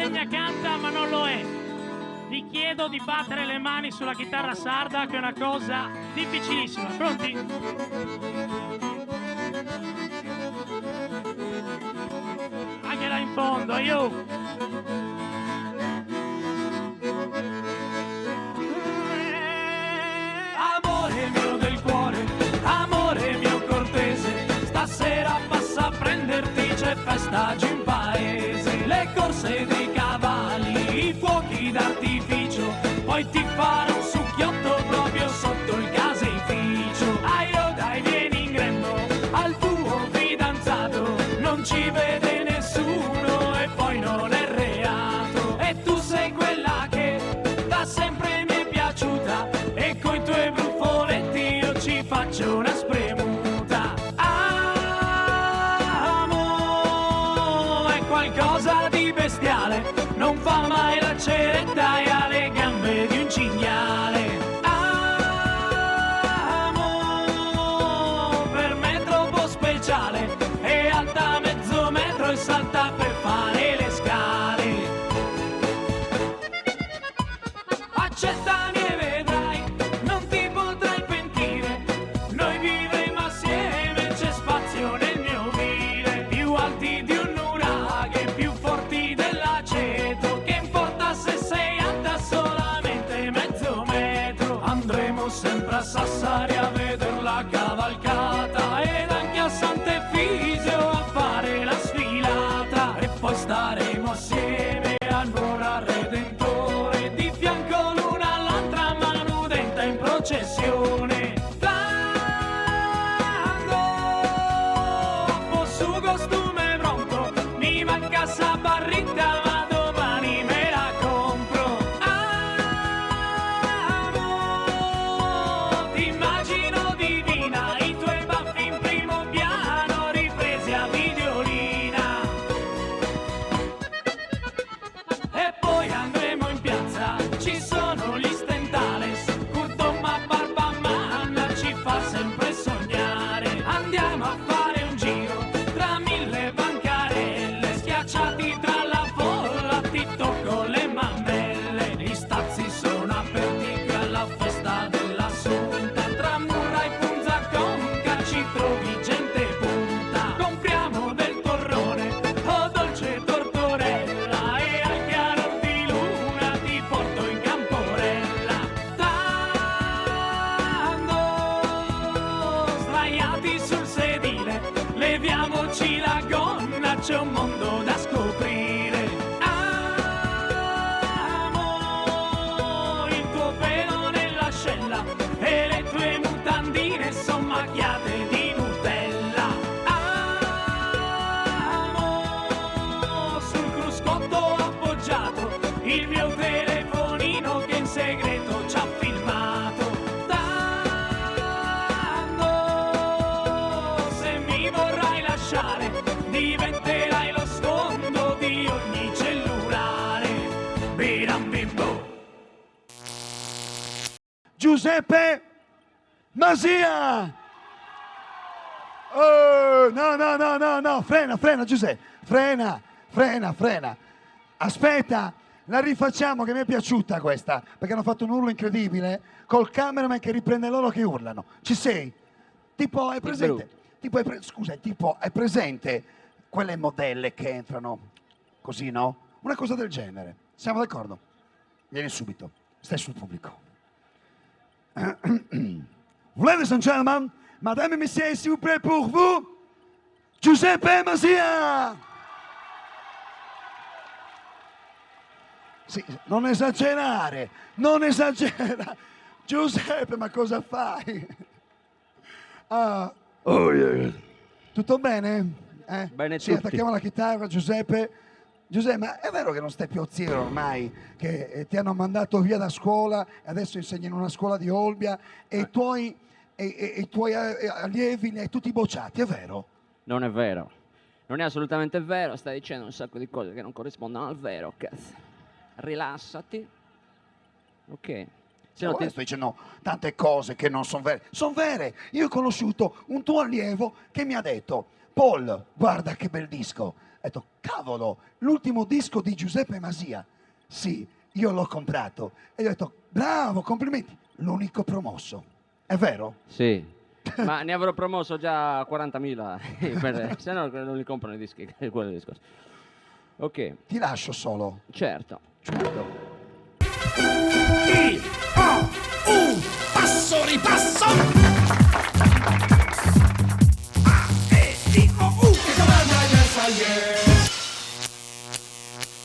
Sardegna canta ma non lo è. Vi chiedo di battere le mani sulla chitarra sarda, che è una cosa difficilissima. Pronti? Anche là in fondo, io. Amore mio del cuore, amore mio cortese, stasera passa a prenderti, c'è festa giù in paese. Le corse dei cavalli, i fuochi d'artificio, poi ti farò un succhiotto proprio sotto il caseificio. Aio dai, vieni in grembo al tuo fidanzato, non ci vede nessuno e poi non è reato. E tu sei quella che da sempre mi è piaciuta, e coi tuoi bruffoletti io ci faccio una spremuta. Amo, è qualcosa di bestiale, non fa mai la ceretta e ha le gambe di un cinghiale. Amo, per me è troppo speciale, è alta mezzo metro e salta per fare le scale. Accettami e vedrai, non ti potrai pentire, noi vivremo assieme, c'è spazio nel mio vile. Più alti di un nuraghe, più forti dell'aceto, che importa se sei alta solamente mezzo metro. Andremo sempre a Sassari a vedere la cavalcata ed anche a Sant'Efisio a fare la sfilata, e poi staremo assieme a Nuora Redentore, di fianco l'una all'altra mano denta in processione. Tango, su costume pronto, mi manca sta barritta ma domani me la compro. Amo, ti immagino divina, i tuoi baffi in primo piano ripresi a videolina. E poi andremo in piazza, ci sono gli Stentales, Curto ma barba manna ci fa sempre sognare. Andiamo a fare un giro tra mille bancarelle, schiacciati tra la folla, ti tocco le mammelle. Gli Stazzi sono aperti qui alla festa dell'Assunta, tra Murra e Punza Conca ci trovi gente punta. Compriamo del torrone, oh dolce tortorella, e al chiaro di luna ti porto in camporella. Tango, sdraiati sul sedile, leviamoci la gonna, c'è un mondo da scoprire. Amo, il tuo pelo nell'ascella e le tue mutandine son macchiate di Nutella. Amo, sul cruscotto appoggiato il mio telefonino che in segreto ci ha filmato. Tango, se mi vorrai lasciare diventerai lo sfondo di ogni cellulare. Biram bimbo. Giuseppe Masia! Oh, no, frena Giuseppe, frena. Aspetta, la rifacciamo che mi è piaciuta questa, perché hanno fatto un urlo incredibile col cameraman che riprende loro che urlano. Ci sei? Tipo, hai presente? Tipo, hai presente quelle modelle che entrano così, no? Una cosa del genere. Siamo d'accordo? Vieni subito, stai sul pubblico. Ladies and gentlemen, madame et messieurs, s'il vous plaît, pour vous, Giuseppe Masia! Sì, non esagerare, non esagera. Giuseppe, ma cosa fai? Ah, Oh yeah. tutto bene? Bene sì, tutti. attacchiamo la chitarra, Giuseppe. Giuseppe, ma è vero che non stai più a Ziro ormai? Che ti hanno mandato via da scuola e adesso insegni in una scuola di Olbia e i tuoi allievi li hai tutti bocciati, è vero? Non è vero. Non è assolutamente vero, stai dicendo un sacco di cose che non corrispondono al vero, cazzo. Rilassati. Ok. Se no Sto dicendo tante cose che non sono vere. Sono vere. Io ho conosciuto un tuo allievo che mi ha detto: Paul, guarda che bel disco. detto, cavolo, l'ultimo disco di Giuseppe Masia. Sì, io l'ho comprato. E gli ho detto, bravo, complimenti. L'unico promosso. È vero? Sì. Ma ne avrò promosso già 40.000, se no non li comprano i dischi, è quello il discorso. Ok, Ti lascio solo. certo. Certo. Passo ripasso.